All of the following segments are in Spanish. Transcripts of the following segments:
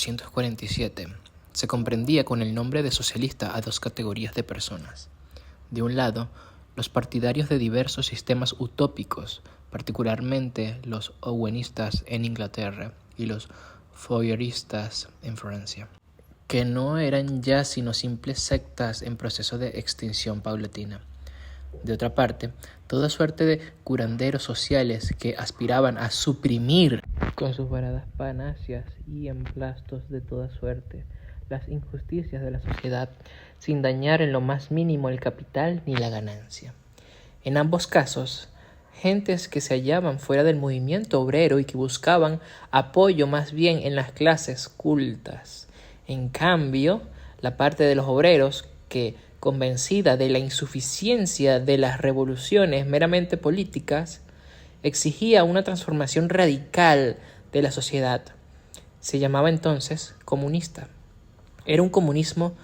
1847, se comprendía con el nombre de socialista a dos categorías de personas. De un lado, los partidarios de diversos sistemas utópicos, particularmente los owenistas en Inglaterra y los fourieristas en Francia, que no eran ya sino simples sectas en proceso de extinción paulatina. De otra parte, toda suerte de curanderos sociales que aspiraban a suprimir con sus varadas panaceas y emplastos de toda suerte las injusticias de la sociedad, sin dañar en lo más mínimo el capital ni la ganancia. En ambos casos, gentes que se hallaban fuera del movimiento obrero y que buscaban apoyo más bien en las clases cultas. En cambio, la parte de los obreros que, convencida de la insuficiencia de las revoluciones meramente políticas, exigía una transformación radical de la sociedad. Se llamaba entonces comunista. Era un comunismo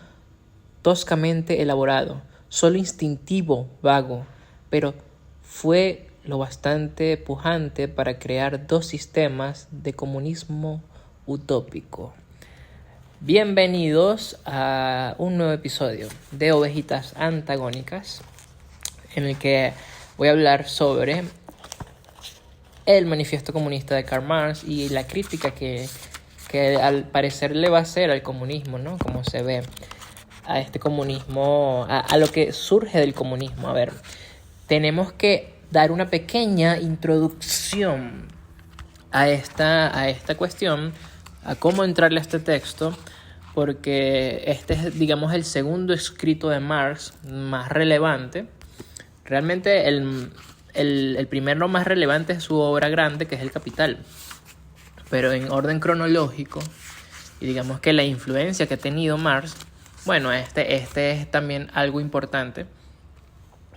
toscamente elaborado, solo instintivo, vago, pero fue lo bastante pujante para crear dos sistemas de comunismo utópico. Bienvenidos a un nuevo episodio de Ovejitas Antagónicas, en el que voy a hablar sobre el manifiesto comunista de Karl Marx y la crítica que al parecer le va a hacer al comunismo, ¿no? Como se ve a este comunismo, a lo que surge del comunismo. A ver, tenemos que dar una pequeña introducción a esta cuestión, a cómo entrarle a este texto, porque este es, digamos, el segundo escrito de Marx más relevante. Realmente el primero más relevante es su obra grande, que es El Capital, pero en orden cronológico, y digamos que la influencia que ha tenido Marx, bueno, este es también algo importante.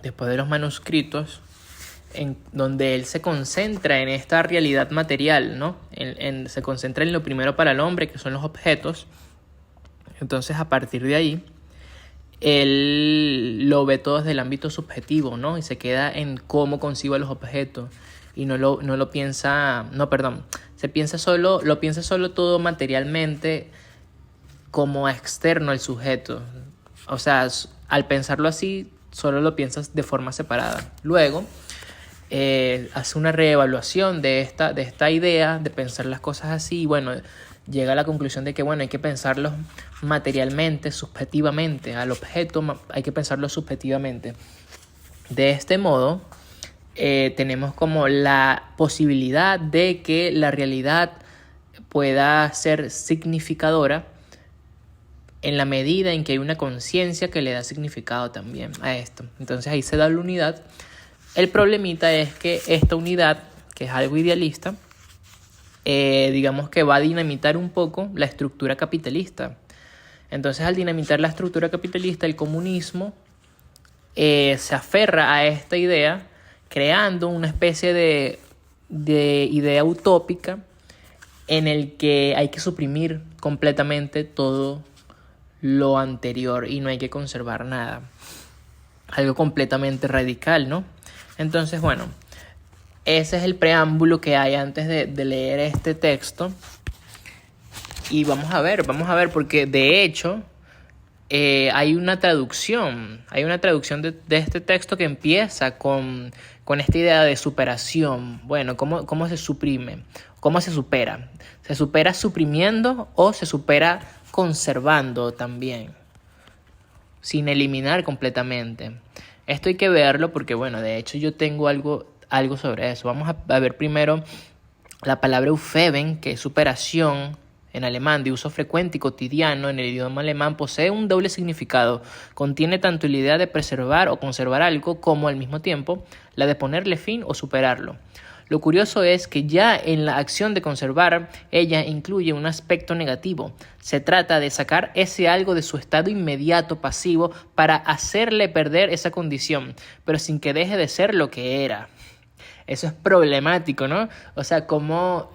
Después de los manuscritos, en donde él se concentra en esta realidad material, ¿no? Se concentra en lo primero para el hombre, que son los objetos. Entonces, a partir de ahí, él lo ve todo desde el ámbito subjetivo, ¿no? Y se queda en cómo concibe los objetos. Y lo piensa solo todo materialmente como externo al sujeto. O sea, al pensarlo así, solo lo piensas de forma separada. Luego, hace una reevaluación de esta idea de pensar las cosas así, y bueno, llega a la conclusión de que bueno, hay que pensarlo materialmente, subjetivamente. Al objeto hay que pensarlo subjetivamente. De este modo, tenemos como la posibilidad de que la realidad pueda ser significadora en la medida en que hay una conciencia que le da significado también a esto. Entonces ahí se da la unidad. El problemita es que esta unidad, que es algo idealista, digamos que va a dinamitar un poco la estructura capitalista. Entonces, al dinamitar la estructura capitalista, el comunismo se aferra a esta idea, creando una especie de idea utópica en el que hay que suprimir completamente todo lo anterior y no hay que conservar nada. Algo completamente radical, ¿no? Entonces, bueno, ese es el preámbulo que hay antes de leer este texto. Y vamos a ver, porque de hecho hay una traducción de este texto que empieza con esta idea de superación. Bueno, ¿cómo se suprime? ¿Cómo se supera? ¿Se supera suprimiendo o se supera conservando también? Sin eliminar completamente. Esto hay que verlo porque, bueno, de hecho yo tengo algo sobre eso. Vamos a ver primero la palabra Aufheben, que es superación en alemán, de uso frecuente y cotidiano en el idioma alemán, posee un doble significado. Contiene tanto la idea de preservar o conservar algo como, al mismo tiempo, la de ponerle fin o superarlo. Lo curioso es que ya en la acción de conservar, ella incluye un aspecto negativo. Se trata de sacar ese algo de su estado inmediato pasivo para hacerle perder esa condición, pero sin que deje de ser lo que era. Eso es problemático, ¿no? O sea, como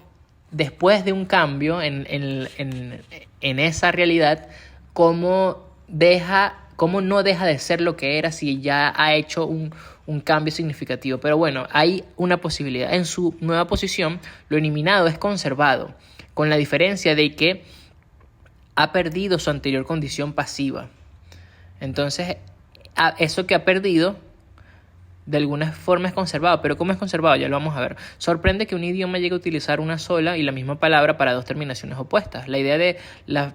después de un cambio en esa realidad, cómo no deja de ser lo que era si ya ha hecho un cambio significativo. Pero bueno, hay una posibilidad. En su nueva posición, lo eliminado es conservado, con la diferencia de que ha perdido su anterior condición pasiva. Entonces, eso que ha perdido, de alguna forma es conservado. Pero ¿cómo es conservado? Ya lo vamos a ver. Sorprende que un idioma llegue a utilizar una sola y la misma palabra para dos terminaciones opuestas. La idea de la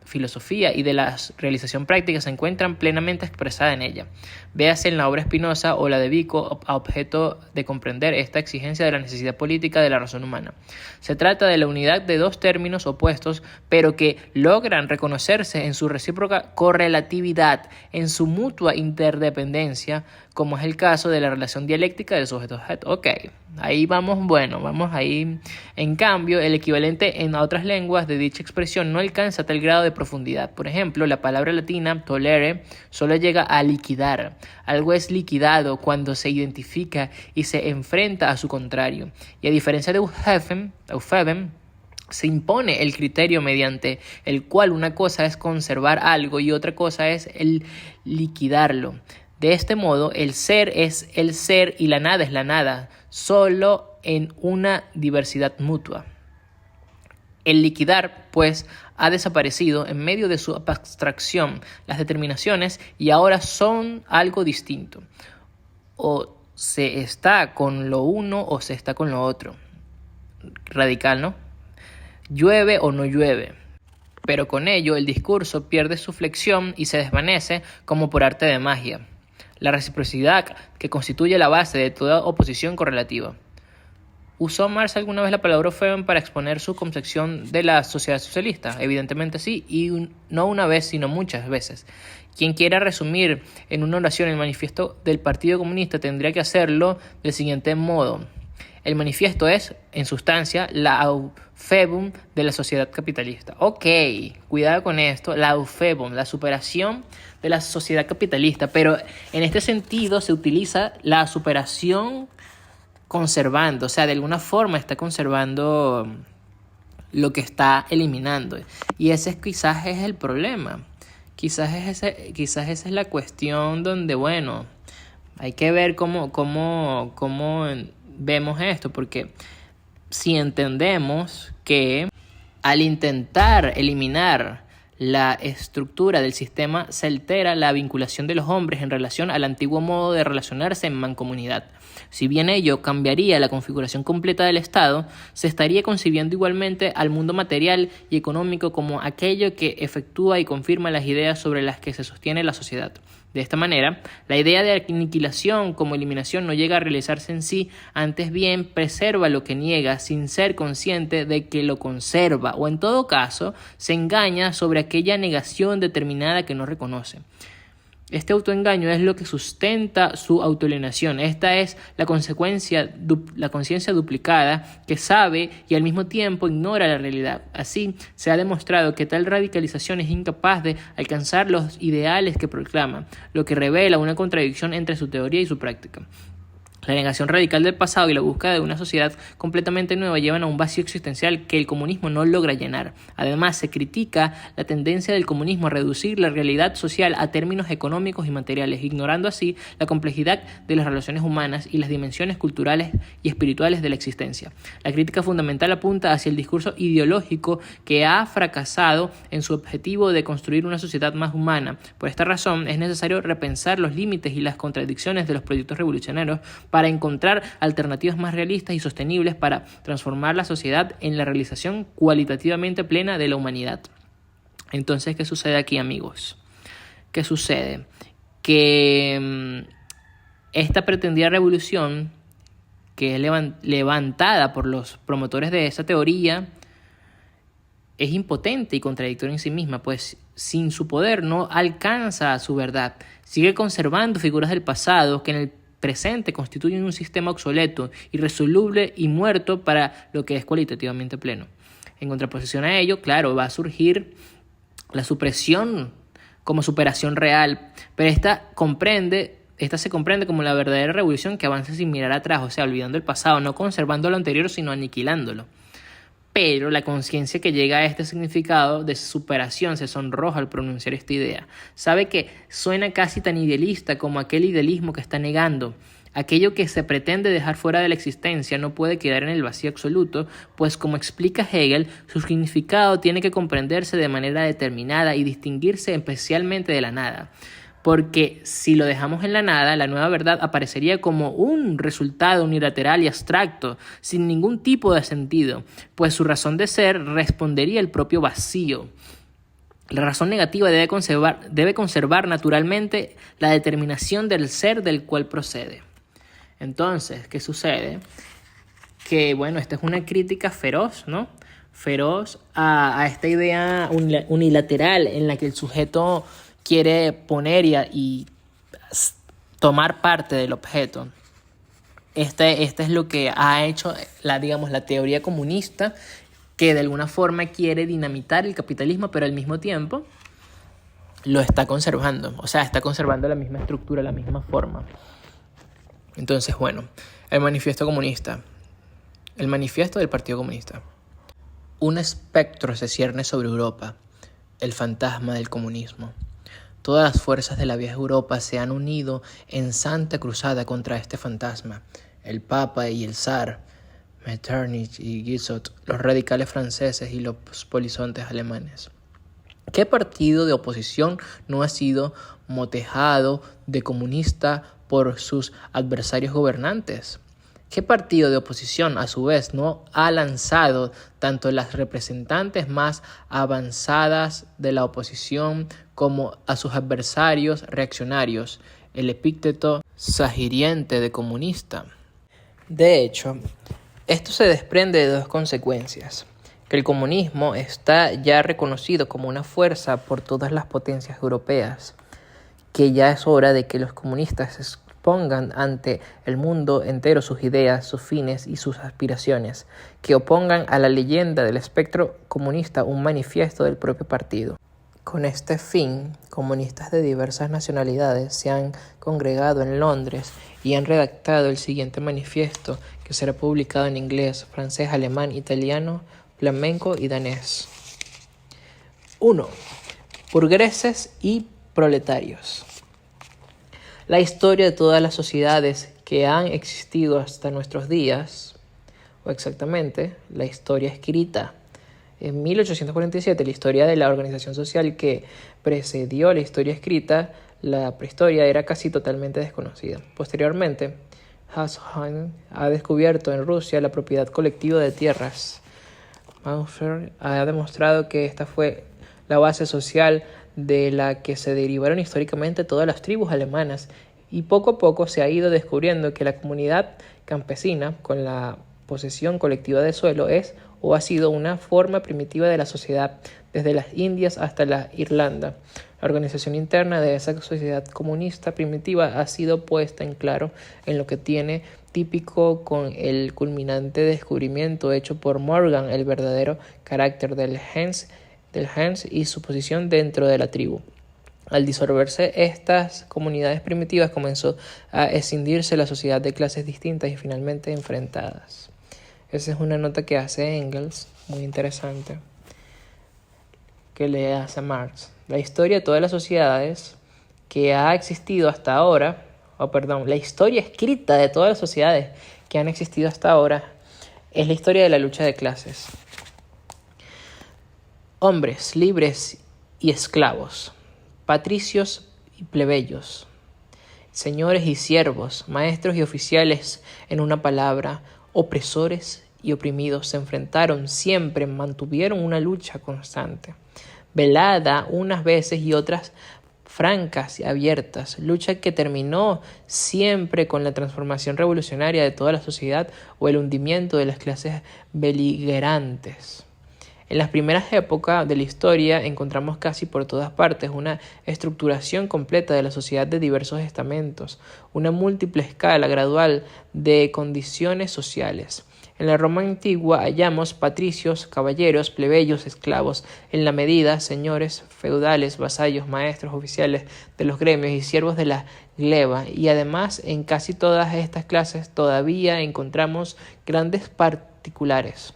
filosofía y de la realización práctica se encuentran plenamente expresada en ella. Véase en la obra Spinoza o la de Vico a objeto de comprender esta exigencia de la necesidad política de la razón humana. Se trata de la unidad de dos términos opuestos, pero que logran reconocerse en su recíproca correlatividad, en su mutua interdependencia, como es el caso de la relación dialéctica del sujeto-objeto. Ok, ahí vamos ahí. En cambio, el equivalente en otras lenguas de dicha expresión no alcanza tal grado de profundidad. Por ejemplo, la palabra latina tolere solo llega a liquidar. Algo es liquidado cuando se identifica y se enfrenta a su contrario. Y a diferencia de Eufeben, se impone el criterio mediante el cual una cosa es conservar algo y otra cosa es el liquidarlo. De este modo, el ser es el ser y la nada es la nada, solo en una diversidad mutua. El liquidar, pues, ha desaparecido en medio de su abstracción las determinaciones y ahora son algo distinto. O se está con lo uno o se está con lo otro. Radical, ¿no? Llueve o no llueve. Pero con ello el discurso pierde su flexión y se desvanece como por arte de magia. La reciprocidad que constituye la base de toda oposición correlativa. ¿Usó Marx alguna vez la palabra Eufeben para exponer su concepción de la sociedad socialista? Evidentemente sí, y no una vez, sino muchas veces. Quien quiera resumir en una oración el manifiesto del Partido Comunista tendría que hacerlo del siguiente modo. El manifiesto es, en sustancia, la Eufebum de la sociedad capitalista. Ok, cuidado con esto, la Eufebum, la superación de la sociedad capitalista, pero en este sentido se utiliza la superación conservando, o sea, de alguna forma está conservando lo que está eliminando. Y ese quizás es el problema. Quizás esa es la cuestión donde, bueno, hay que ver cómo vemos esto, porque si entendemos que al intentar eliminar la estructura del sistema se altera la vinculación de los hombres en relación al antiguo modo de relacionarse en mancomunidad. Si bien ello cambiaría la configuración completa del Estado, se estaría concibiendo igualmente al mundo material y económico como aquello que efectúa y confirma las ideas sobre las que se sostiene la sociedad. De esta manera, la idea de aniquilación como eliminación no llega a realizarse en sí, antes bien preserva lo que niega sin ser consciente de que lo conserva, o en todo caso, se engaña sobre aquella negación determinada que no reconoce. Este autoengaño es lo que sustenta su autoalienación. Esta es la conciencia duplicada que sabe y al mismo tiempo ignora la realidad. Así, se ha demostrado que tal radicalización es incapaz de alcanzar los ideales que proclama, lo que revela una contradicción entre su teoría y su práctica. La negación radical del pasado y la búsqueda de una sociedad completamente nueva llevan a un vacío existencial que el comunismo no logra llenar. Además, se critica la tendencia del comunismo a reducir la realidad social a términos económicos y materiales, ignorando así la complejidad de las relaciones humanas y las dimensiones culturales y espirituales de la existencia. La crítica fundamental apunta hacia el discurso ideológico que ha fracasado en su objetivo de construir una sociedad más humana. Por esta razón, es necesario repensar los límites y las contradicciones de los proyectos revolucionarios para encontrar alternativas más realistas y sostenibles para transformar la sociedad en la realización cualitativamente plena de la humanidad. Entonces, ¿qué sucede aquí, amigos? ¿Qué sucede? Que esta pretendida revolución, que es levantada por los promotores de esa teoría, es impotente y contradictoria en sí misma, pues sin su poder no alcanza su verdad. Sigue conservando figuras del pasado que en el presente constituyen un sistema obsoleto, irresoluble y muerto para lo que es cualitativamente pleno. En contraposición a ello, claro, va a surgir la supresión como superación real, pero esta se comprende como la verdadera revolución que avanza sin mirar atrás, o sea, olvidando el pasado, no conservando lo anterior, sino aniquilándolo. Pero la conciencia que llega a este significado de superación se sonroja al pronunciar esta idea. Sabe que suena casi tan idealista como aquel idealismo que está negando. Aquello que se pretende dejar fuera de la existencia no puede quedar en el vacío absoluto, pues como explica Hegel, su significado tiene que comprenderse de manera determinada y distinguirse especialmente de la nada. Porque si lo dejamos en la nada, la nueva verdad aparecería como un resultado unilateral y abstracto, sin ningún tipo de sentido, pues su razón de ser respondería al propio vacío. La razón negativa debe conservar naturalmente la determinación del ser del cual procede. Entonces, ¿qué sucede? Que, bueno, esta es una crítica feroz, ¿no? Feroz a esta idea unilateral en la que el sujeto quiere poner y tomar parte del objeto. Este es lo que ha hecho la teoría comunista, que de alguna forma quiere dinamitar el capitalismo, pero al mismo tiempo lo está conservando. O sea, está conservando la misma estructura, la misma forma. Entonces, bueno, el manifiesto comunista. El manifiesto del Partido Comunista. Un espectro se cierne sobre Europa, el fantasma del comunismo. Todas las fuerzas de la vieja Europa se han unido en santa cruzada contra este fantasma. El Papa y el Zar, Metternich y Guizot, los radicales franceses y los polizontes alemanes. ¿Qué partido de oposición no ha sido motejado de comunista por sus adversarios gobernantes? ¿Qué partido de oposición, a su vez, no ha lanzado tanto las representantes más avanzadas de la oposición como a sus adversarios reaccionarios el epíteto sahiriente de comunista? De hecho, esto se desprende de dos consecuencias: que el comunismo está ya reconocido como una fuerza por todas las potencias europeas, que ya es hora de que los comunistas expongan ante el mundo entero sus ideas, sus fines y sus aspiraciones, que opongan a la leyenda del espectro comunista un manifiesto del propio partido. Con este fin, comunistas de diversas nacionalidades se han congregado en Londres y han redactado el siguiente manifiesto, que será publicado en inglés, francés, alemán, italiano, flamenco y danés. 1. Burgueses y proletarios. La historia de todas las sociedades que han existido hasta nuestros días, o exactamente, la historia escrita. En 1847, la historia de la organización social que precedió a la historia escrita, la prehistoria, era casi totalmente desconocida. Posteriormente, Hassan ha descubierto en Rusia la propiedad colectiva de tierras. Mauser ha demostrado que esta fue la base social de la que se derivaron históricamente todas las tribus alemanas, y poco a poco se ha ido descubriendo que la comunidad campesina, con la posesión colectiva de suelo, es o ha sido una forma primitiva de la sociedad desde las Indias hasta la Irlanda. La organización interna de esa sociedad comunista primitiva ha sido puesta en claro en lo que tiene típico con el culminante descubrimiento hecho por Morgan, el verdadero carácter del gens y su posición dentro de la tribu. Al disolverse estas comunidades primitivas, comenzó a escindirse la sociedad de clases distintas y finalmente enfrentadas. Esa es una nota que hace Engels, muy interesante, que le hace Marx. La historia de todas las sociedades que ha existido hasta ahora, la historia escrita de todas las sociedades que han existido hasta ahora, es la historia de la lucha de clases. Hombres libres y esclavos, patricios y plebeyos, señores y siervos, maestros y oficiales, en una palabra, opresores y oprimidos se enfrentaron siempre, mantuvieron una lucha constante, velada unas veces y otras francas y abiertas, lucha que terminó siempre con la transformación revolucionaria de toda la sociedad o el hundimiento de las clases beligerantes. En las primeras épocas de la historia encontramos casi por todas partes una estructuración completa de la sociedad de diversos estamentos, una múltiple escala gradual de condiciones sociales. En la Roma antigua hallamos patricios, caballeros, plebeyos, esclavos, en la medida, señores, feudales, vasallos, maestros, oficiales de los gremios y siervos de la gleba, y además en casi todas estas clases todavía encontramos grandes particulares.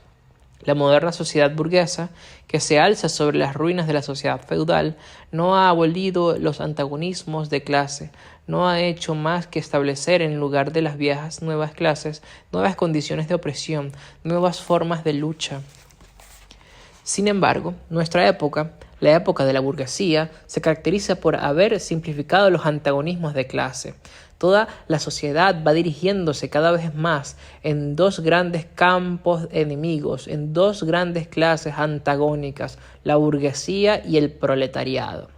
La moderna sociedad burguesa, que se alza sobre las ruinas de la sociedad feudal, no ha abolido los antagonismos de clase, no ha hecho más que establecer en lugar de las viejas nuevas clases, nuevas condiciones de opresión, nuevas formas de lucha. Sin embargo, nuestra época, la época de la burguesía, se caracteriza por haber simplificado los antagonismos de clase. Toda la sociedad va dirigiéndose cada vez más en dos grandes campos enemigos, en dos grandes clases antagónicas, la burguesía y el proletariado.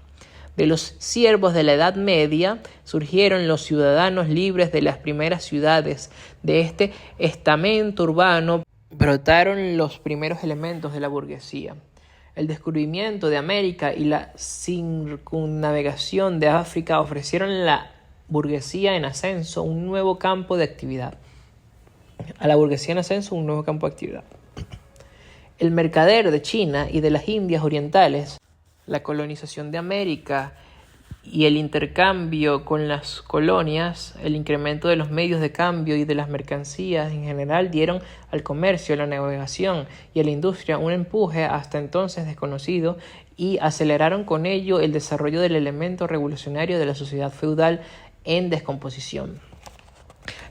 De los siervos de la Edad Media surgieron los ciudadanos libres de las primeras ciudades. De este estamento urbano brotaron los primeros elementos de la burguesía. El descubrimiento de América y la circunnavegación de África ofrecieron a la burguesía en ascenso un nuevo campo de actividad. El mercader de China y de las Indias Orientales, la colonización de América y el intercambio con las colonias, el incremento de los medios de cambio y de las mercancías en general dieron al comercio, a la navegación y a la industria un empuje hasta entonces desconocido y aceleraron con ello el desarrollo del elemento revolucionario de la sociedad feudal en descomposición.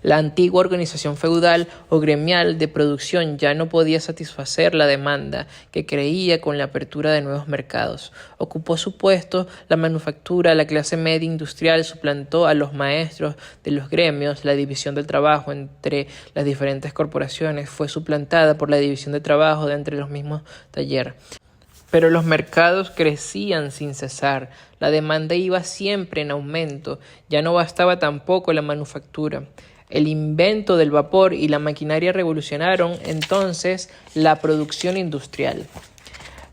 La antigua organización feudal o gremial de producción ya no podía satisfacer la demanda que creía con la apertura de nuevos mercados. Ocupó su puesto la manufactura, la clase media industrial suplantó a los maestros de los gremios, la división del trabajo entre las diferentes corporaciones fue suplantada por la división de trabajo de entre los mismos talleres. Pero los mercados crecían sin cesar, la demanda iba siempre en aumento, ya no bastaba tampoco la manufactura. El invento del vapor y la maquinaria revolucionaron entonces la producción industrial.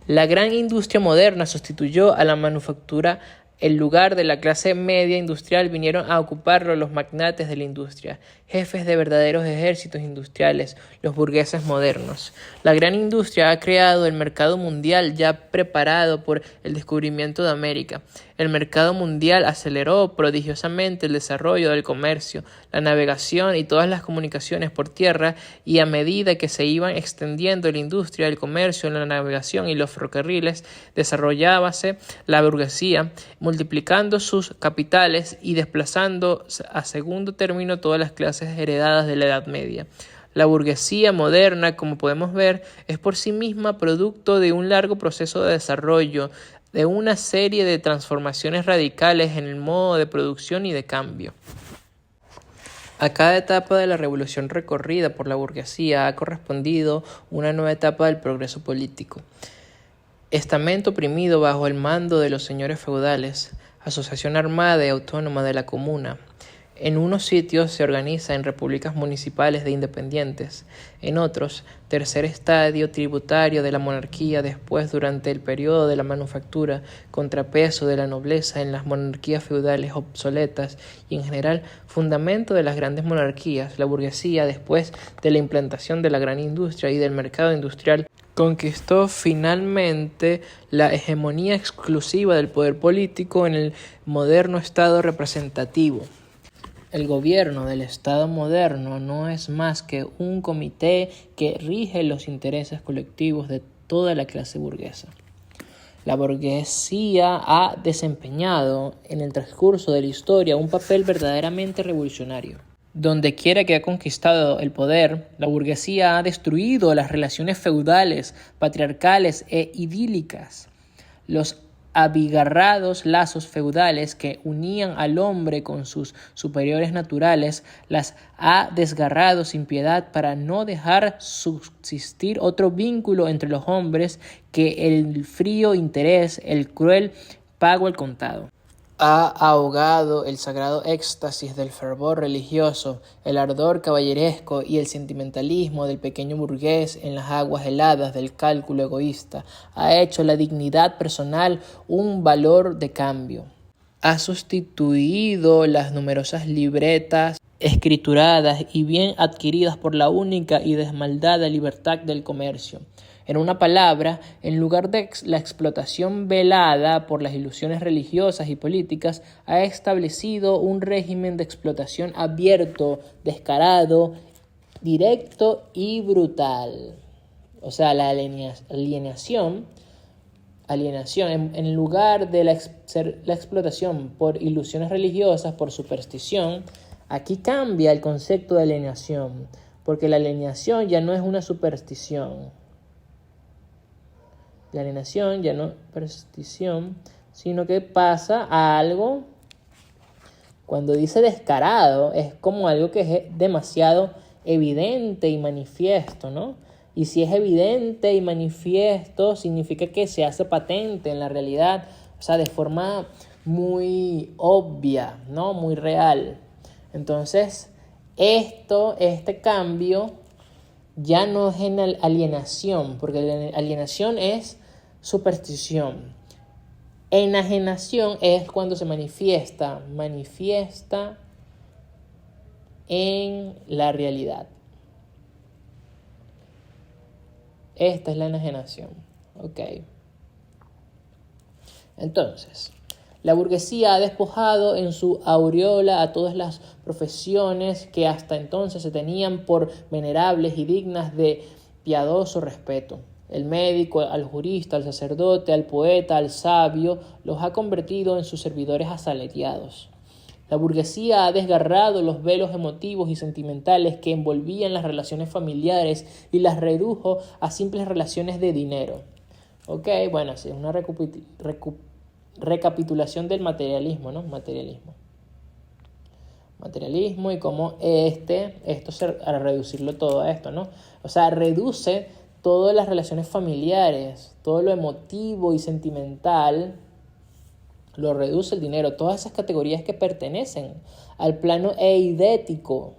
La gran industria moderna sustituyó a la manufactura. El lugar de la clase media industrial vinieron a ocuparlo los magnates de la industria, jefes de verdaderos ejércitos industriales, los burgueses modernos. La gran industria ha creado el mercado mundial ya preparado por el descubrimiento de América. El mercado mundial aceleró prodigiosamente el desarrollo del comercio, la navegación y todas las comunicaciones por tierra, y a medida que se iban extendiendo la industria, el comercio, la navegación y los ferrocarriles, desarrollábase la burguesía, multiplicando sus capitales y desplazando a segundo término todas las clases heredadas de la Edad Media. La burguesía moderna, como podemos ver, es por sí misma producto de un largo proceso de desarrollo, de una serie de transformaciones radicales en el modo de producción y de cambio. A cada etapa de la revolución recorrida por la burguesía ha correspondido una nueva etapa del progreso político. Estamento oprimido bajo el mando de los señores feudales, asociación armada y autónoma de la comuna. En unos sitios se organiza en repúblicas municipales de independientes, en otros, tercer estadio tributario de la monarquía, después durante el periodo de la manufactura, contrapeso de la nobleza en las monarquías feudales obsoletas y en general fundamento de las grandes monarquías, la burguesía, después de la implantación de la gran industria y del mercado industrial, conquistó finalmente la hegemonía exclusiva del poder político en el moderno Estado representativo. El gobierno del Estado moderno no es más que un comité que rige los intereses colectivos de toda la clase burguesa. La burguesía ha desempeñado en el transcurso de la historia un papel verdaderamente revolucionario. Donde quiera que ha conquistado el poder, la burguesía ha destruido las relaciones feudales, patriarcales e idílicas. Los abigarrados lazos feudales que unían al hombre con sus superiores naturales las ha desgarrado sin piedad para no dejar subsistir otro vínculo entre los hombres que el frío interés, el cruel pago al contado. Ha ahogado el sagrado éxtasis del fervor religioso, el ardor caballeresco y el sentimentalismo del pequeño burgués en las aguas heladas del cálculo egoísta. Ha hecho la dignidad personal un valor de cambio. Ha sustituido las numerosas libretas escrituradas y bien adquiridas por la única y desmaldada libertad del comercio. En una palabra, en lugar de la explotación velada por las ilusiones religiosas y políticas, ha establecido un régimen de explotación abierto, descarado, directo y brutal. O sea, la alienación en lugar de la explotación por ilusiones religiosas, por superstición, aquí cambia el concepto de alienación, porque la alienación ya no es una superstición. La alienación ya no es superstición, sino que pasa a algo, cuando dice descarado, es como algo que es demasiado evidente y manifiesto, ¿no? Y si es evidente y manifiesto, significa que se hace patente en la realidad, o sea, de forma muy obvia, ¿no? Muy real. Entonces, este cambio ya no es en alienación, porque la alienación es superstición. Enajenación es cuando se manifiesta en la realidad. Esta es la enajenación. Ok. Entonces, la burguesía ha despojado en su aureola a todas las profesiones que hasta entonces se tenían por venerables y dignas de piadoso respeto. El médico, al jurista, al sacerdote, al poeta, al sabio, los ha convertido en sus servidores asalariados. La burguesía ha desgarrado los velos emotivos y sentimentales que envolvían las relaciones familiares y las redujo a simples relaciones de dinero. Ok, bueno, sí, es una recapitulación del materialismo, ¿no? Materialismo y cómo a reducirlo todo a esto, ¿no? O sea, reduce todas las relaciones familiares, todo lo emotivo y sentimental, lo reduce el dinero, todas esas categorías que pertenecen al plano eidético,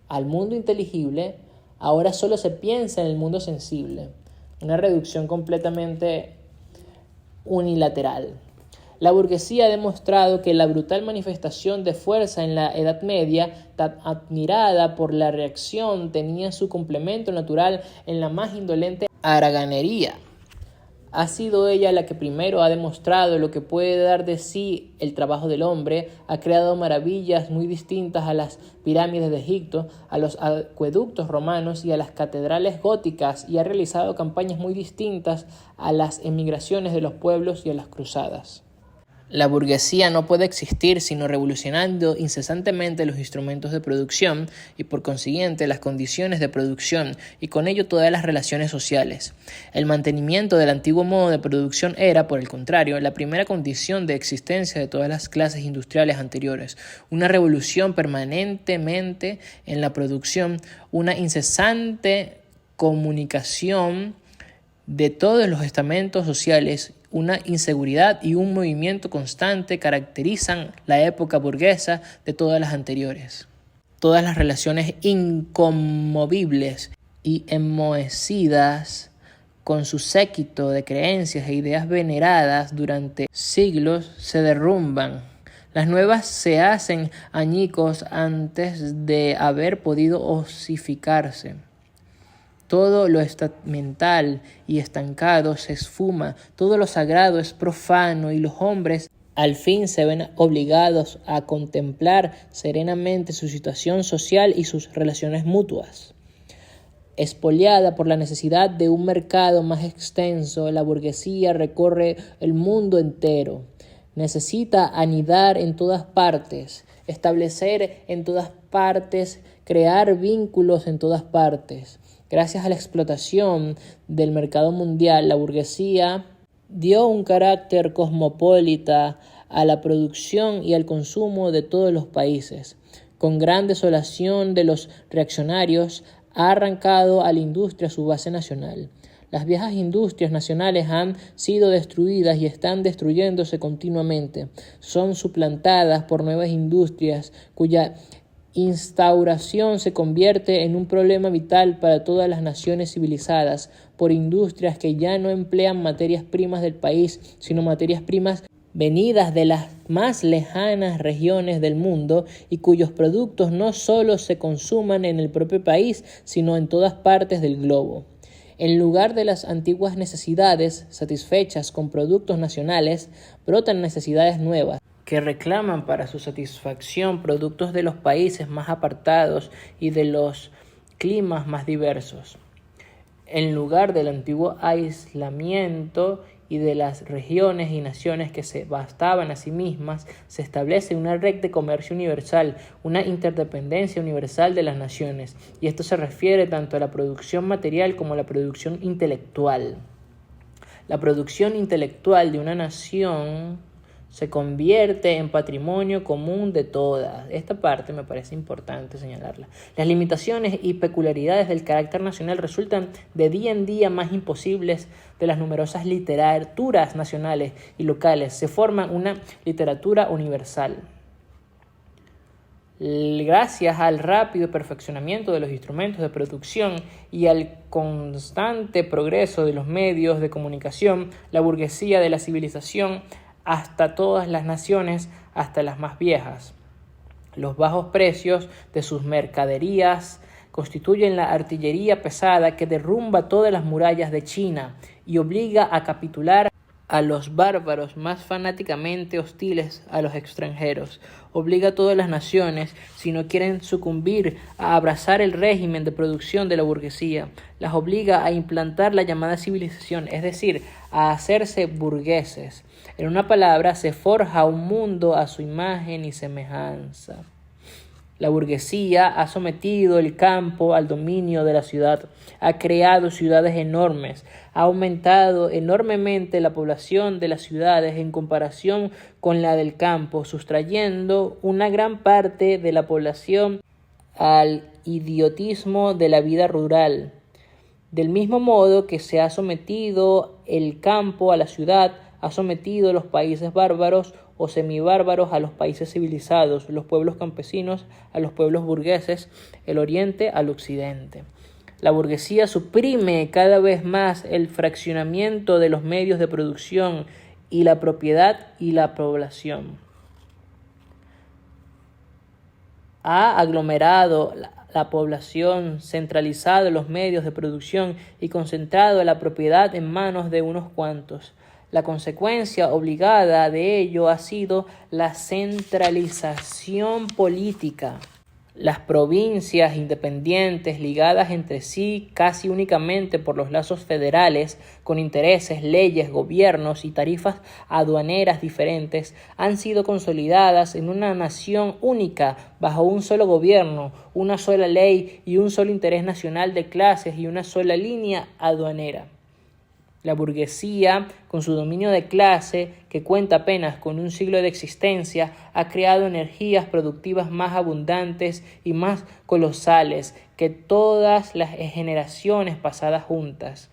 al mundo inteligible, ahora solo se piensa en el mundo sensible. Una reducción completamente unilateral. La burguesía ha demostrado que la brutal manifestación de fuerza en la Edad Media, tan admirada por la reacción, tenía su complemento natural en la más indolente haraganería. Ha sido ella la que primero ha demostrado lo que puede dar de sí el trabajo del hombre, ha creado maravillas muy distintas a las pirámides de Egipto, a los acueductos romanos y a las catedrales góticas, y ha realizado campañas muy distintas a las emigraciones de los pueblos y a las cruzadas. La burguesía no puede existir sino revolucionando incesantemente los instrumentos de producción y por consiguiente las condiciones de producción y con ello todas las relaciones sociales. El mantenimiento del antiguo modo de producción era, por el contrario, la primera condición de existencia de todas las clases industriales anteriores. Una revolución permanentemente en la producción, una incesante comunicación de todos los estamentos sociales, una inseguridad y un movimiento constante caracterizan la época burguesa de todas las anteriores. Todas las relaciones inconmovibles y enmohecidas con su séquito de creencias e ideas veneradas durante siglos se derrumban. Las nuevas se hacen añicos antes de haber podido osificarse. Todo lo estamental y estancado se esfuma, todo lo sagrado es profano y los hombres al fin se ven obligados a contemplar serenamente su situación social y sus relaciones mutuas. Expoliada por la necesidad de un mercado más extenso, la burguesía recorre el mundo entero. Necesita anidar en todas partes, establecer en todas partes, crear vínculos en todas partes. Gracias a la explotación del mercado mundial, la burguesía dio un carácter cosmopolita a la producción y al consumo de todos los países. Con gran desolación de los reaccionarios, ha arrancado a la industria su base nacional. Las viejas industrias nacionales han sido destruidas y están destruyéndose continuamente. Son suplantadas por nuevas industrias cuya instauración se convierte en un problema vital para todas las naciones civilizadas, por industrias que ya no emplean materias primas del país, sino materias primas venidas de las más lejanas regiones del mundo y cuyos productos no solo se consuman en el propio país, sino en todas partes del globo. En lugar de las antiguas necesidades satisfechas con productos nacionales, brotan necesidades nuevas que reclaman para su satisfacción productos de los países más apartados y de los climas más diversos. En lugar del antiguo aislamiento y de las regiones y naciones que se bastaban a sí mismas, se establece una red de comercio universal, una interdependencia universal de las naciones, y esto se refiere tanto a la producción material como a la producción intelectual. La producción intelectual de una nación se convierte en patrimonio común de todas. Esta parte me parece importante señalarla. Las limitaciones y peculiaridades del carácter nacional resultan de día en día más imposibles de las numerosas literaturas nacionales y locales. Se forma una literatura universal. Gracias al rápido perfeccionamiento de los instrumentos de producción y al constante progreso de los medios de comunicación, la burguesía de la civilización hasta todas las naciones, hasta las más viejas. Los bajos precios de sus mercaderías constituyen la artillería pesada que derrumba todas las murallas de China y obliga a capitular a los bárbaros más fanáticamente hostiles a los extranjeros. Obliga a todas las naciones, si no quieren sucumbir, a abrazar el régimen de producción de la burguesía. Las obliga a implantar la llamada civilización, es decir, a hacerse burgueses. En una palabra, se forja un mundo a su imagen y semejanza. La burguesía ha sometido el campo al dominio de la ciudad, ha creado ciudades enormes, ha aumentado enormemente la población de las ciudades en comparación con la del campo, sustrayendo una gran parte de la población al idiotismo de la vida rural. Del mismo modo que se ha sometido el campo a la ciudad, ha sometido los países bárbaros o semibárbaros a los países civilizados, los pueblos campesinos a los pueblos burgueses, el oriente al occidente. La burguesía suprime cada vez más el fraccionamiento de los medios de producción y la propiedad y la población. Ha aglomerado la población, centralizado los medios de producción y concentrado la propiedad en manos de unos cuantos. La consecuencia obligada de ello ha sido la centralización política. Las provincias independientes, ligadas entre sí casi únicamente por los lazos federales, con intereses, leyes, gobiernos y tarifas aduaneras diferentes, han sido consolidadas en una nación única, bajo un solo gobierno, una sola ley y un solo interés nacional de clases y una sola línea aduanera. La burguesía, con su dominio de clase, que cuenta apenas con un siglo de existencia, ha creado energías productivas más abundantes y más colosales que todas las generaciones pasadas juntas.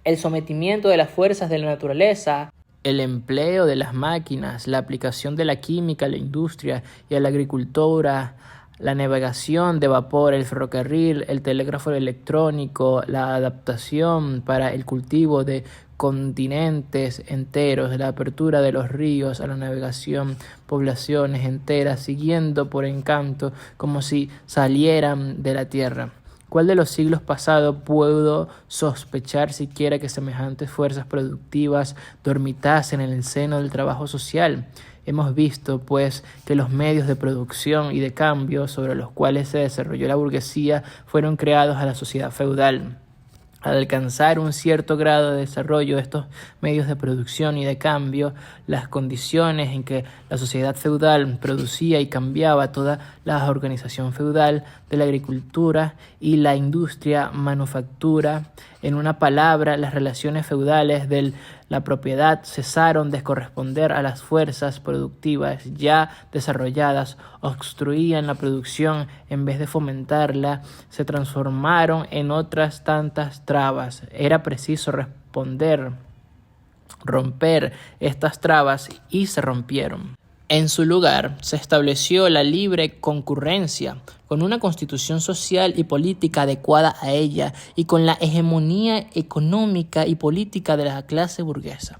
El sometimiento de las fuerzas de la naturaleza, el empleo de las máquinas, la aplicación de la química a la industria y a la agricultura, la navegación de vapor, el ferrocarril, el telégrafo electrónico, la adaptación para el cultivo de continentes enteros, la apertura de los ríos a la navegación, poblaciones enteras siguiendo por encanto como si salieran de la tierra. ¿Cuál de los siglos pasados pudo sospechar siquiera que semejantes fuerzas productivas dormitasen en el seno del trabajo social? Hemos visto, pues, que los medios de producción y de cambio sobre los cuales se desarrolló la burguesía fueron creados a la sociedad feudal. Al alcanzar un cierto grado de desarrollo de estos medios de producción y de cambio, las condiciones en que la sociedad feudal producía y cambiaba toda la organización feudal de la agricultura y la industria manufactura, en una palabra, las relaciones feudales de la propiedad cesaron de corresponder a las fuerzas productivas ya desarrolladas, obstruían la producción en vez de fomentarla, se transformaron en otras tantas trabas. Era preciso romper estas trabas y se rompieron. En su lugar, se estableció la libre concurrencia, con una constitución social y política adecuada a ella y con la hegemonía económica y política de la clase burguesa.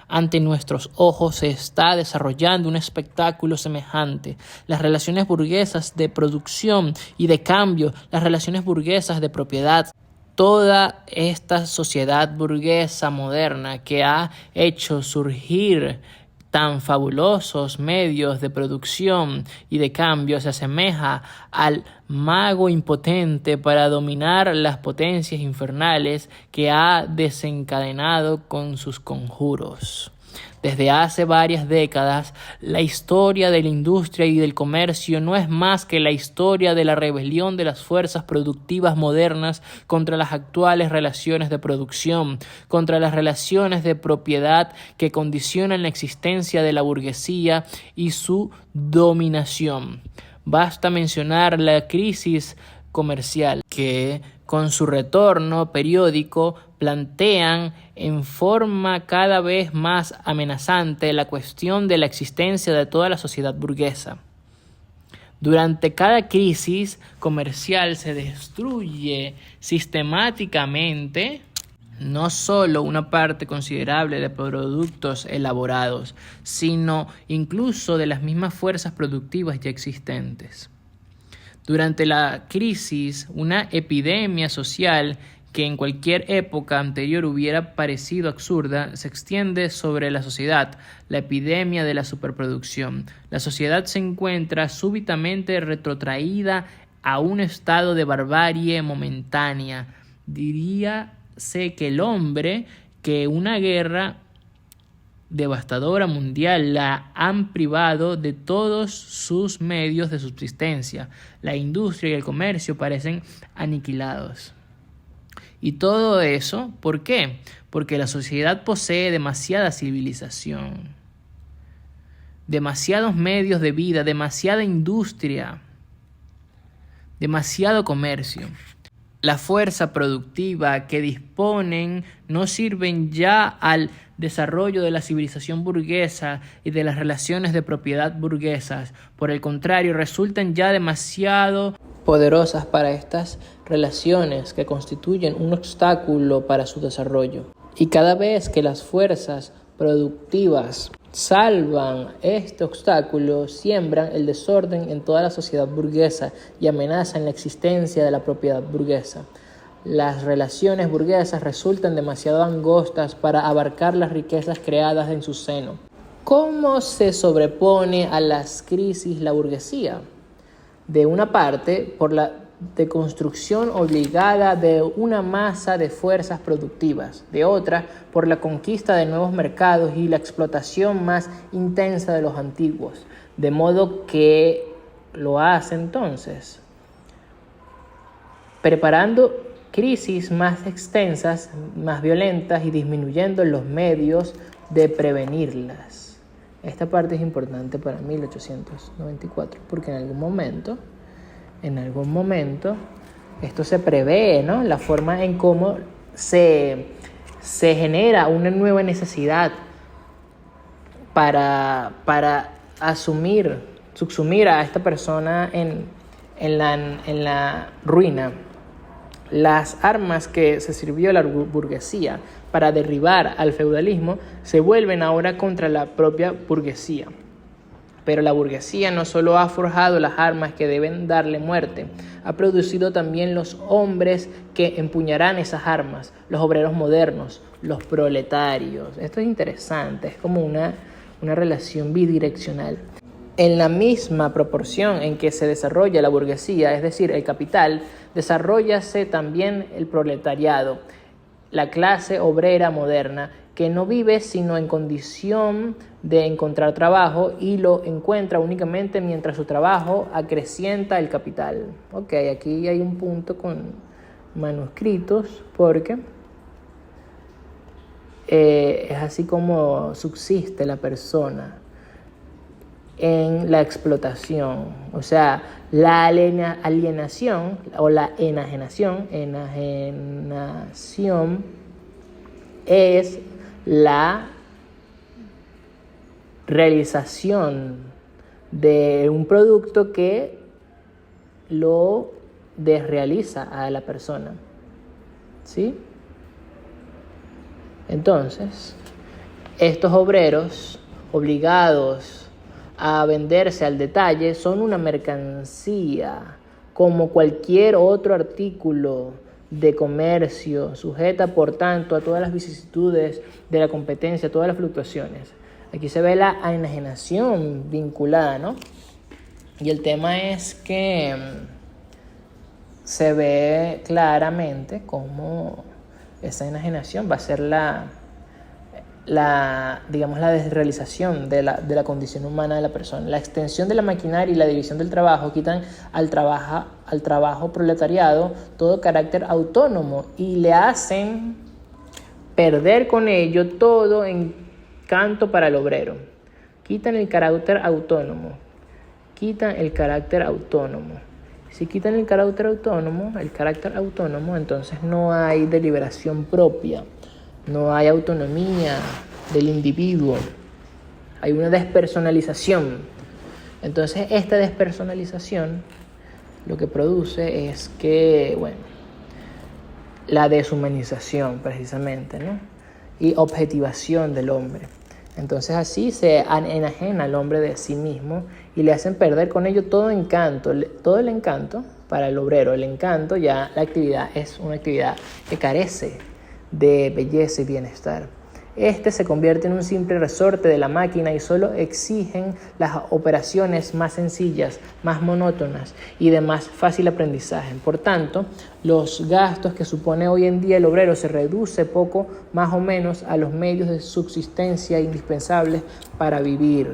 Ante nuestros ojos se está desarrollando un espectáculo semejante. Las relaciones burguesas de producción y de cambio, las relaciones burguesas de propiedad, toda esta sociedad burguesa moderna que ha hecho surgir tan fabulosos medios de producción y de cambio se asemeja al mago impotente para dominar las potencias infernales que ha desencadenado con sus conjuros. Desde hace varias décadas, la historia de la industria y del comercio no es más que la historia de la rebelión de las fuerzas productivas modernas contra las actuales relaciones de producción, contra las relaciones de propiedad que condicionan la existencia de la burguesía y su dominación. Basta mencionar la crisis comercial que, con su retorno periódico, plantean en forma cada vez más amenazante la cuestión de la existencia de toda la sociedad burguesa. Durante cada crisis comercial se destruye sistemáticamente no solo una parte considerable de productos elaborados, sino incluso de las mismas fuerzas productivas ya existentes. Durante la crisis, una epidemia social que en cualquier época anterior hubiera parecido absurda, se extiende sobre la sociedad, la epidemia de la superproducción. La sociedad se encuentra súbitamente retrotraída a un estado de barbarie momentánea. Diríase que el hombre, que una guerra devastadora mundial la han privado de todos sus medios de subsistencia. La industria y el comercio parecen aniquilados. Y todo eso, ¿por qué? Porque la sociedad posee demasiada civilización, demasiados medios de vida, demasiada industria, demasiado comercio. La fuerza productiva que disponen no sirven ya al desarrollo de la civilización burguesa y de las relaciones de propiedad burguesas. Por el contrario, resultan ya demasiado poderosas para estas relaciones que constituyen un obstáculo para su desarrollo. Y cada vez que las fuerzas productivas salvan este obstáculo, siembran el desorden en toda la sociedad burguesa y amenazan la existencia de la propiedad burguesa. Las relaciones burguesas resultan demasiado angostas para abarcar las riquezas creadas en su seno. ¿Cómo se sobrepone a las crisis la burguesía? De una parte, por la deconstrucción obligada de una masa de fuerzas productivas, de otra, por la conquista de nuevos mercados y la explotación más intensa de los antiguos, de modo que lo hace entonces, preparando crisis más extensas, más violentas y disminuyendo los medios de prevenirlas. Esta parte es importante para 1894, porque en algún momento, esto se prevé, ¿no? La forma en cómo se genera una nueva necesidad para subsumir a esta persona en la ruina. Las armas que se sirvió la burguesía para derribar al feudalismo se vuelven ahora contra la propia burguesía. Pero la burguesía no solo ha forjado las armas que deben darle muerte, ha producido también los hombres que empuñarán esas armas, los obreros modernos, los proletarios. Esto es interesante, es como una relación bidireccional. En la misma proporción en que se desarrolla la burguesía, es decir, el capital, desarróllase también el proletariado, la clase obrera moderna, que no vive sino en condición de encontrar trabajo y lo encuentra únicamente mientras su trabajo acrecienta el capital. Ok, aquí hay un punto con manuscritos porque es así como subsiste la persona en la explotación, o sea, la alienación o la enajenación es la realización de un producto que lo desrealiza a la persona, ¿sí? Entonces, estos obreros obligados a venderse al detalle son una mercancía como cualquier otro artículo de comercio, sujeta por tanto a todas las vicisitudes de la competencia, todas las fluctuaciones. Aquí se ve la enajenación vinculada, ¿no? Y el tema es que se ve claramente cómo esa enajenación va a ser digamos, la desrealización de la condición humana de la persona. La extensión de la maquinaria y la división del trabajo quitan al trabajo proletariado todo carácter autónomo y le hacen perder con ello todo encanto para el obrero. Quitan el carácter autónomo. Si quitan el carácter autónomo, entonces no hay deliberación propia. No hay autonomía del individuo, hay una despersonalización. Entonces, esta despersonalización lo que produce es que, la deshumanización precisamente, ¿no? Y objetivación del hombre. Entonces, así se enajena al hombre de sí mismo y le hacen perder con ello todo el encanto para el obrero. El encanto, ya la actividad es una actividad que carece de belleza y bienestar. Este se convierte en un simple resorte de la máquina y solo exigen las operaciones más sencillas, más monótonas y de más fácil aprendizaje. Por tanto, los gastos que supone hoy en día el obrero se reduce poco más o menos a los medios de subsistencia indispensables para vivir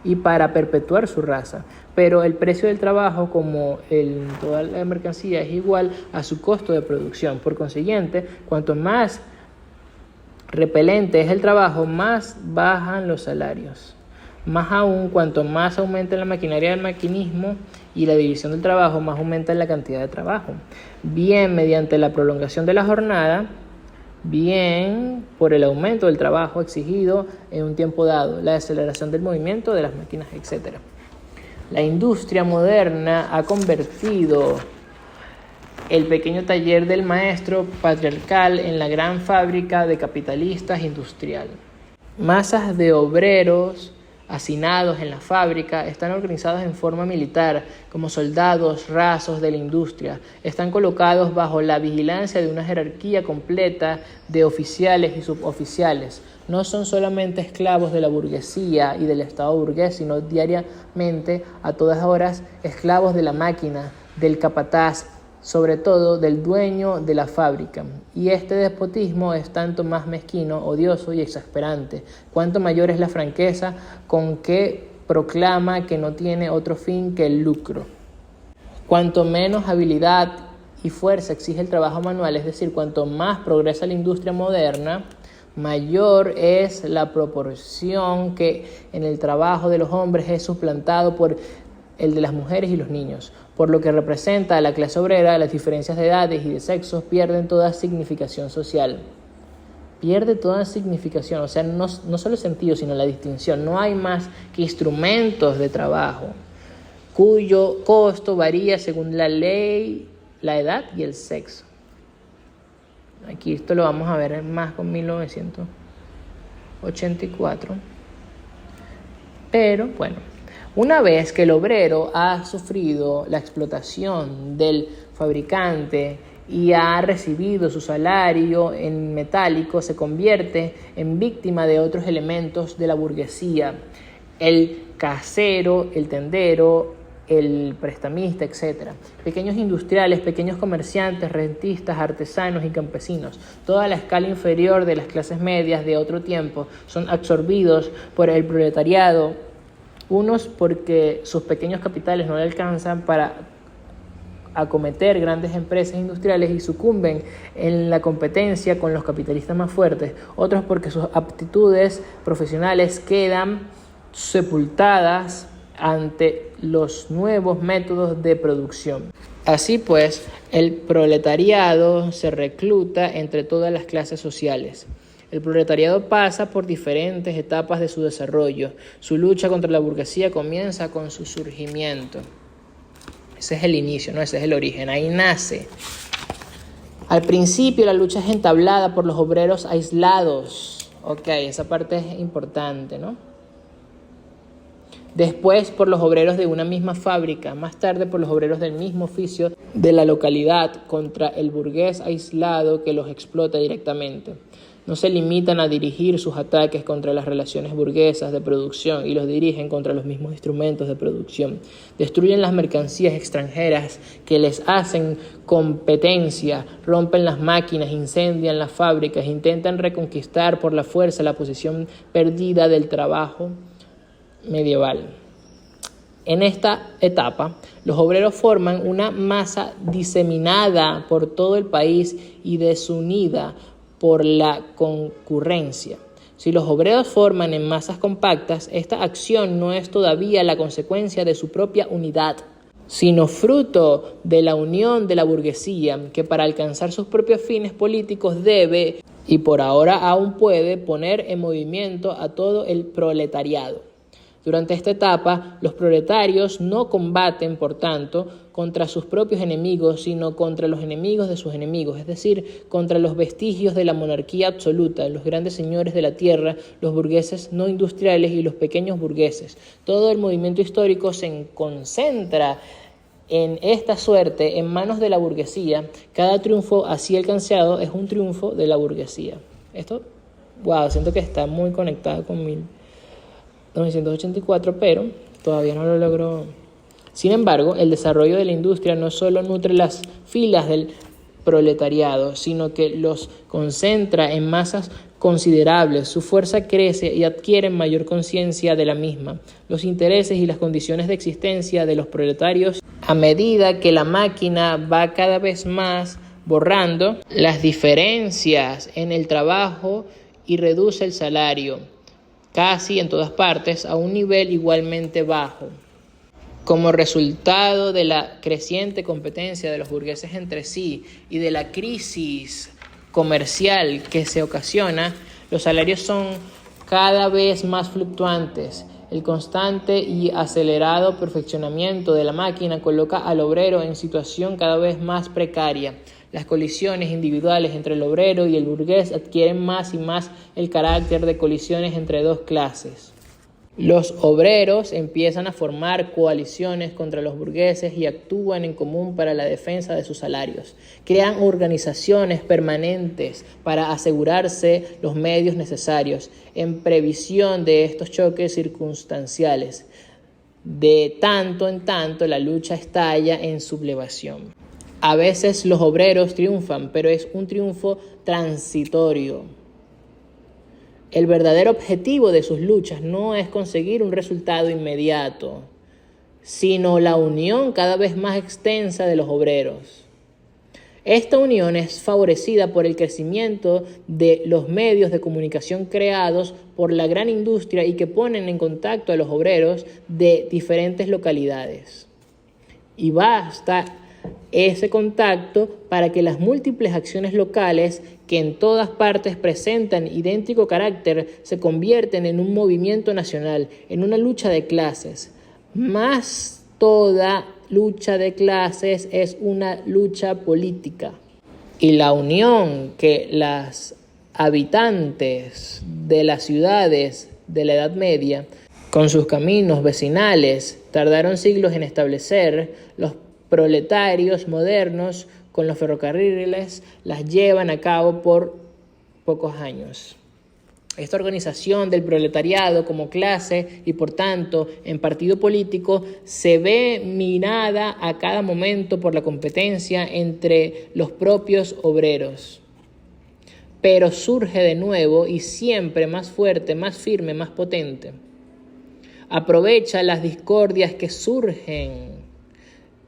y para perpetuar su raza. Pero el precio del trabajo, como en toda la mercancía, es igual a su costo de producción. Por consiguiente, cuanto más repelente es el trabajo, más bajan los salarios. Más aún, cuanto más aumenta la maquinaria del maquinismo y la división del trabajo, más aumenta la cantidad de trabajo. Bien mediante la prolongación de la jornada, bien por el aumento del trabajo exigido en un tiempo dado, la aceleración del movimiento de las máquinas, etc. La industria moderna ha convertido el pequeño taller del maestro patriarcal en la gran fábrica de capitalistas industrial. Masas de obreros hacinados en la fábrica están organizados en forma militar, como soldados rasos de la industria. Están colocados bajo la vigilancia de una jerarquía completa de oficiales y suboficiales. No son solamente esclavos de la burguesía y del Estado burgués, sino diariamente, a todas horas, esclavos de la máquina, del capataz, sobre todo del dueño de la fábrica. Y este despotismo es tanto más mezquino, odioso y exasperante, cuanto mayor es la franqueza con que proclama que no tiene otro fin que el lucro. Cuanto menos habilidad y fuerza exige el trabajo manual, es decir, cuanto más progresa la industria moderna, mayor es la proporción que en el trabajo de los hombres es suplantado por el de las mujeres y los niños. Por lo que representa a la clase obrera, las diferencias de edades y de sexos pierden toda significación social. Pierde toda significación, o sea, no solo el sentido, sino la distinción. No hay más que instrumentos de trabajo, cuyo costo varía según la ley, la edad y el sexo. Aquí esto lo vamos a ver más con 1984. Pero, una vez que el obrero ha sufrido la explotación del fabricante y ha recibido su salario en metálico, se convierte en víctima de otros elementos de la burguesía: el casero, el tendero, el prestamista, etc. Pequeños industriales, pequeños comerciantes, rentistas, artesanos y campesinos, toda la escala inferior de las clases medias de otro tiempo, son absorbidos por el proletariado. Unos porque sus pequeños capitales no le alcanzan para acometer grandes empresas industriales y sucumben en la competencia con los capitalistas más fuertes. Otros porque sus aptitudes profesionales quedan sepultadas ante los nuevos métodos de producción. Así pues, el proletariado se recluta entre todas las clases sociales. El proletariado pasa por diferentes etapas de su desarrollo. Su lucha contra la burguesía comienza con su surgimiento. Ese es el inicio, ¿no? Ese es el origen. Ahí nace. Al principio la lucha es entablada por los obreros aislados. Esa parte es importante, ¿no? Después por los obreros de una misma fábrica. Más tarde por los obreros del mismo oficio de la localidad contra el burgués aislado que los explota directamente. no se limitan a dirigir sus ataques contra las relaciones burguesas de producción y los dirigen contra los mismos instrumentos de producción. Destruyen las mercancías extranjeras que les hacen competencia, rompen las máquinas, incendian las fábricas, intentan reconquistar por la fuerza la posición perdida del trabajo medieval. En esta etapa, los obreros forman una masa diseminada por todo el país y desunida por la concurrencia. Si los obreros forman en masas compactas, esta acción no es todavía la consecuencia de su propia unidad, sino fruto de la unión de la burguesía, que para alcanzar sus propios fines políticos debe, y por ahora aún puede, poner en movimiento a todo el proletariado. Durante esta etapa, los proletarios no combaten, por tanto, contra sus propios enemigos, sino contra los enemigos de sus enemigos, es decir, contra los vestigios de la monarquía absoluta, los grandes señores de la tierra, los burgueses no industriales y los pequeños burgueses. Todo el movimiento histórico se concentra en esta suerte en manos de la burguesía. Cada triunfo así alcanzado es un triunfo de la burguesía. Esto, siento que está muy conectado con 1984, pero todavía no lo logró. Sin embargo, el desarrollo de la industria no solo nutre las filas del proletariado, sino que los concentra en masas considerables. Su fuerza crece y adquieren mayor conciencia de la misma. Los intereses y las condiciones de existencia de los proletarios, a medida que la máquina va cada vez más borrando las diferencias en el trabajo y reduce el salario, casi en todas partes, a un nivel igualmente bajo. Como resultado de la creciente competencia de los burgueses entre sí y de la crisis comercial que se ocasiona, los salarios son cada vez más fluctuantes. El constante y acelerado perfeccionamiento de la máquina coloca al obrero en situación cada vez más precaria. Las colisiones individuales entre el obrero y el burgués adquieren más y más el carácter de colisiones entre dos clases. Los obreros empiezan a formar coaliciones contra los burgueses y actúan en común para la defensa de sus salarios. Crean organizaciones permanentes para asegurarse los medios necesarios en previsión de estos choques circunstanciales. De tanto en tanto, la lucha estalla en sublevación. A veces los obreros triunfan, pero es un triunfo transitorio. El verdadero objetivo de sus luchas no es conseguir un resultado inmediato, sino la unión cada vez más extensa de los obreros. Esta unión es favorecida por el crecimiento de los medios de comunicación creados por la gran industria y que ponen en contacto a los obreros de diferentes localidades. Y basta ese contacto para que las múltiples acciones locales que en todas partes presentan idéntico carácter se convierten en un movimiento nacional, en una lucha de clases. Más toda lucha de clases es una lucha política. Y la unión que las habitantes de las ciudades de la Edad Media, con sus caminos vecinales, tardaron siglos en establecer, los proletarios modernos con los ferrocarriles las llevan a cabo por pocos años. Esta organización del proletariado como clase y por tanto en partido político se ve minada a cada momento por la competencia entre los propios obreros. Pero surge de nuevo y siempre más fuerte, más firme, más potente. Aprovecha las discordias que surgen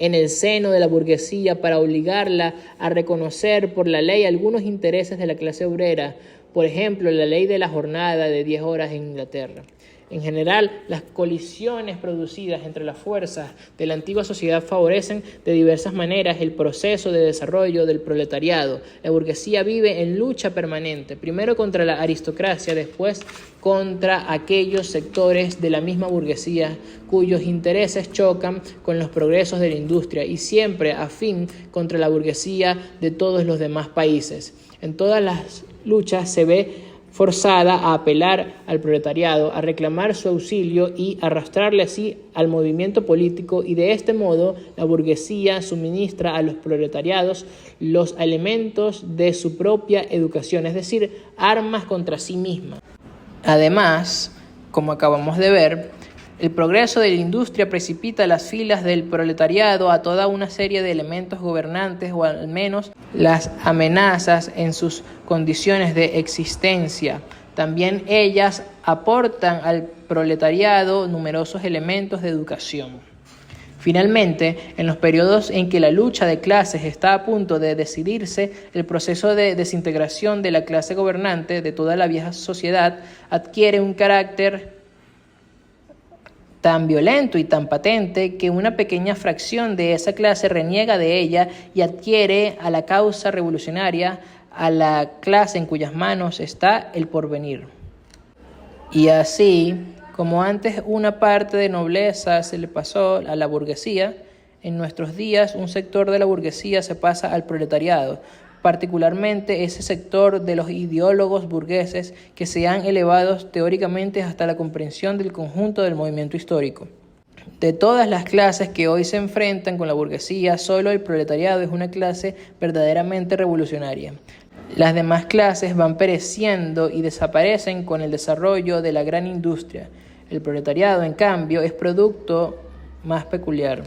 en el seno de la burguesía para obligarla a reconocer por la ley algunos intereses de la clase obrera, por ejemplo, la ley de la jornada de 10 horas en Inglaterra. En general, las colisiones producidas entre las fuerzas de la antigua sociedad favorecen de diversas maneras el proceso de desarrollo del proletariado. La burguesía vive en lucha permanente, primero contra la aristocracia, después contra aquellos sectores de la misma burguesía cuyos intereses chocan con los progresos de la industria y siempre a fin contra la burguesía de todos los demás países. En todas las luchas se ve forzada a apelar al proletariado, a reclamar su auxilio y arrastrarle así al movimiento político, y de este modo la burguesía suministra a los proletariados los elementos de su propia educación, es decir, armas contra sí misma. Además, como acabamos de ver, el progreso de la industria precipita las filas del proletariado a toda una serie de elementos gobernantes, o al menos las amenazas en sus condiciones de existencia. También ellas aportan al proletariado numerosos elementos de educación. Finalmente, en los periodos en que la lucha de clases está a punto de decidirse, el proceso de desintegración de la clase gobernante de toda la vieja sociedad adquiere un carácter tan violento y tan patente que una pequeña fracción de esa clase reniega de ella y adquiere a la causa revolucionaria, a la clase en cuyas manos está el porvenir. Y así, como antes una parte de nobleza se le pasó a la burguesía, en nuestros días un sector de la burguesía se pasa al proletariado, particularmente ese sector de los ideólogos burgueses que se han elevado teóricamente hasta la comprensión del conjunto del movimiento histórico. De todas las clases que hoy se enfrentan con la burguesía, solo el proletariado es una clase verdaderamente revolucionaria. Las demás clases van pereciendo y desaparecen con el desarrollo de la gran industria. El proletariado, en cambio, es producto más peculiar.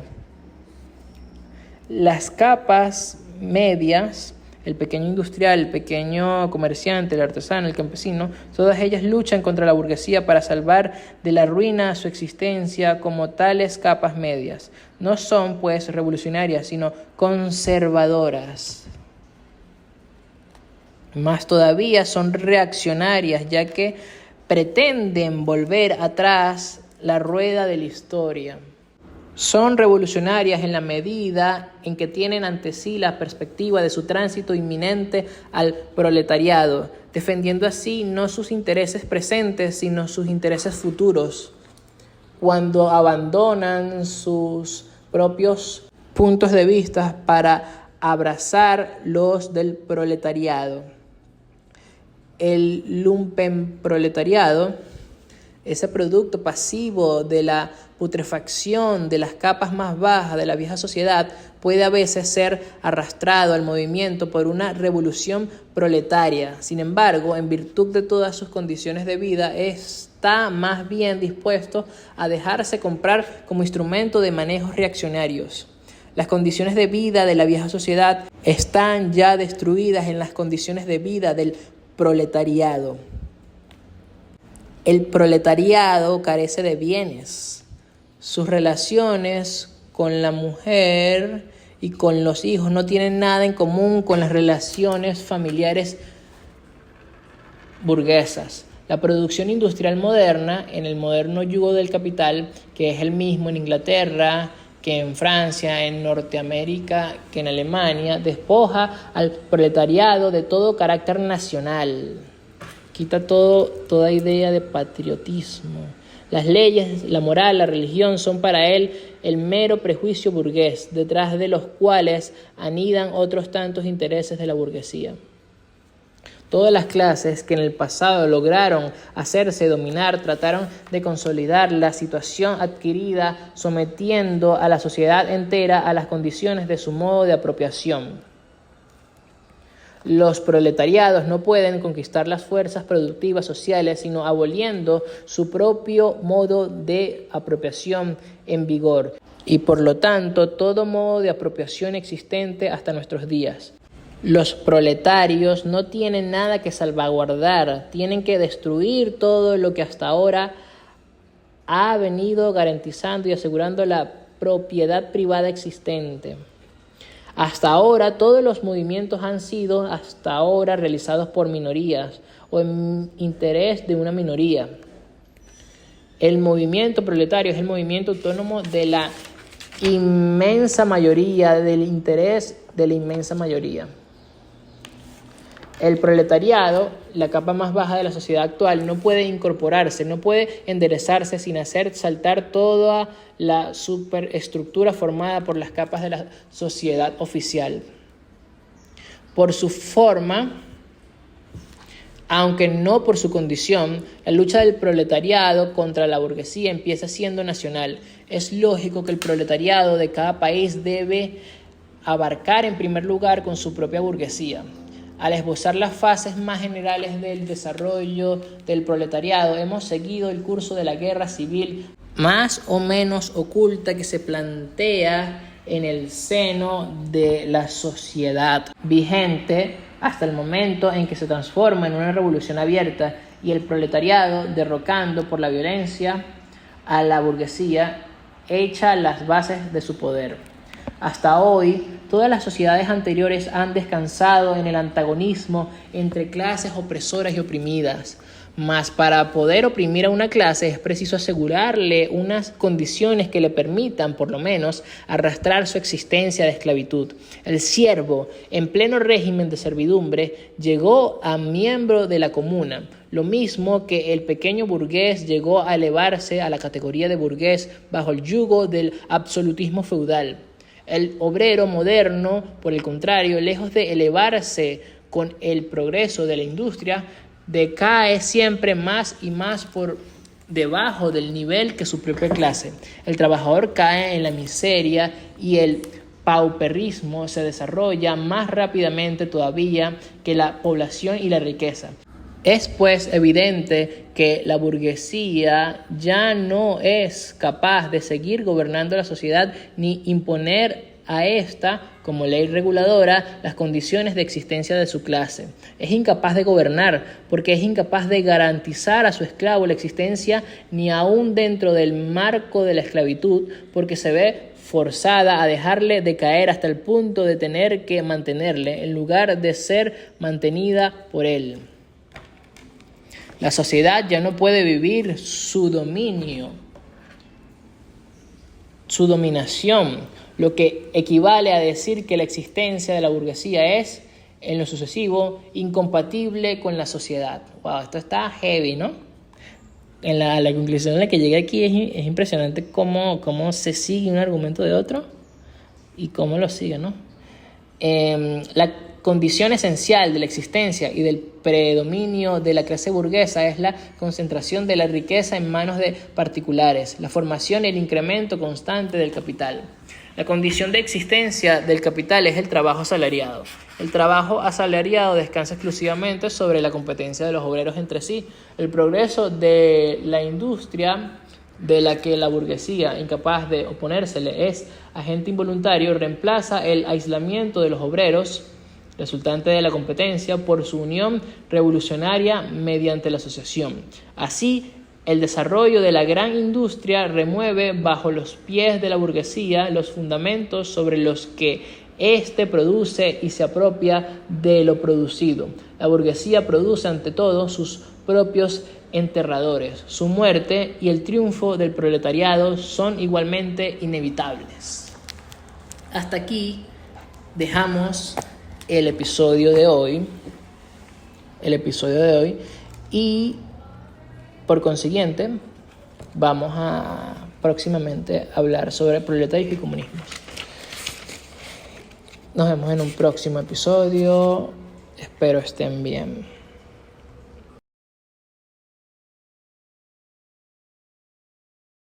Las capas medias, el pequeño industrial, el pequeño comerciante, el artesano, el campesino, todas ellas luchan contra la burguesía para salvar de la ruina su existencia como tales capas medias. No son, pues, revolucionarias, sino conservadoras. Más todavía son reaccionarias, ya que pretenden volver atrás la rueda de la historia. Son revolucionarias en la medida en que tienen ante sí la perspectiva de su tránsito inminente al proletariado, defendiendo así no sus intereses presentes, sino sus intereses futuros, cuando abandonan sus propios puntos de vista para abrazar los del proletariado. El lumpenproletariado, ese producto pasivo de la putrefacción de las capas más bajas de la vieja sociedad, puede a veces ser arrastrado al movimiento por una revolución proletaria. Sin embargo, en virtud de todas sus condiciones de vida, está más bien dispuesto a dejarse comprar como instrumento de manejos reaccionarios. Las condiciones de vida de la vieja sociedad están ya destruidas en las condiciones de vida del proletariado. El proletariado carece de bienes. Sus relaciones con la mujer y con los hijos no tienen nada en común con las relaciones familiares burguesas. La producción industrial moderna, en el moderno yugo del capital, que es el mismo en Inglaterra, que en Francia, en Norteamérica, que en Alemania, despoja al proletariado de todo carácter nacional. Quita toda idea de patriotismo. Las leyes, la moral, la religión son para él el mero prejuicio burgués, detrás de los cuales anidan otros tantos intereses de la burguesía. Todas las clases que en el pasado lograron hacerse dominar trataron de consolidar la situación adquirida, sometiendo a la sociedad entera a las condiciones de su modo de apropiación. Los proletariados no pueden conquistar las fuerzas productivas sociales, sino aboliendo su propio modo de apropiación en vigor, y por lo tanto todo modo de apropiación existente hasta nuestros días. Los proletarios no tienen nada que salvaguardar, tienen que destruir todo lo que hasta ahora ha venido garantizando y asegurando la propiedad privada existente. Hasta ahora todos los movimientos han sido realizados por minorías o en interés de una minoría. El movimiento proletario es el movimiento autónomo de la inmensa mayoría, del interés de la inmensa mayoría. El proletariado, la capa más baja de la sociedad actual, no puede incorporarse, no puede enderezarse sin hacer saltar toda la superestructura formada por las capas de la sociedad oficial. Por su forma, Aunque no por su condición, la lucha del proletariado contra la burguesía empieza siendo nacional. Es lógico que el proletariado de cada país debe abarcar en primer lugar con su propia burguesía. Al esbozar las fases más generales del desarrollo del proletariado, hemos seguido el curso de la guerra civil más o menos oculta que se plantea en el seno de la sociedad vigente hasta el momento en que se transforma en una revolución abierta y el proletariado, derrocando por la violencia a la burguesía, echa las bases de su poder. Hasta hoy, todas las sociedades anteriores han descansado en el antagonismo entre clases opresoras y oprimidas. Mas para poder oprimir a una clase es preciso asegurarle unas condiciones que le permitan, por lo menos, arrastrar su existencia de esclavitud. El siervo, en pleno régimen de servidumbre, llegó a miembro de la comuna, lo mismo que el pequeño burgués llegó a elevarse a la categoría de burgués bajo el yugo del absolutismo feudal. El obrero moderno, por el contrario, lejos de elevarse con el progreso de la industria, decae siempre más y más por debajo del nivel que su propia clase. El trabajador cae en la miseria y el pauperismo se desarrolla más rápidamente todavía que la población y la riqueza. Es pues evidente que la burguesía ya no es capaz de seguir gobernando la sociedad ni imponer a esta, como ley reguladora, las condiciones de existencia de su clase. Es incapaz de gobernar porque es incapaz de garantizar a su esclavo la existencia ni aún dentro del marco de la esclavitud, porque se ve forzada a dejarle decaer hasta el punto de tener que mantenerle en lugar de ser mantenida por él. La sociedad ya no puede vivir su dominación, lo que equivale a decir que la existencia de la burguesía es, en lo sucesivo, incompatible con la sociedad. Wow, esto está heavy, ¿no? La conclusión en la que llegué aquí es impresionante cómo se sigue un argumento de otro y cómo lo sigue, ¿no? La condición esencial de la existencia y del predominio de la clase burguesa es la concentración de la riqueza en manos de particulares, la formación y el incremento constante del capital. La condición de existencia del capital es el trabajo asalariado. El trabajo asalariado descansa exclusivamente sobre la competencia de los obreros entre sí. El progreso de la industria, de la que la burguesía, incapaz de oponérsele, es agente involuntario, reemplaza el aislamiento de los obreros, resultante de la competencia, por su unión revolucionaria mediante la asociación. Así, el desarrollo de la gran industria remueve bajo los pies de la burguesía los fundamentos sobre los que éste produce y se apropia de lo producido. La burguesía produce ante todo sus propios enterradores. Su muerte y el triunfo del proletariado son igualmente inevitables. Hasta aquí dejamos el episodio de hoy. Y por consiguiente, vamos a próximamente hablar sobre proletarios y comunismo. Nos vemos en un próximo episodio. Espero estén bien.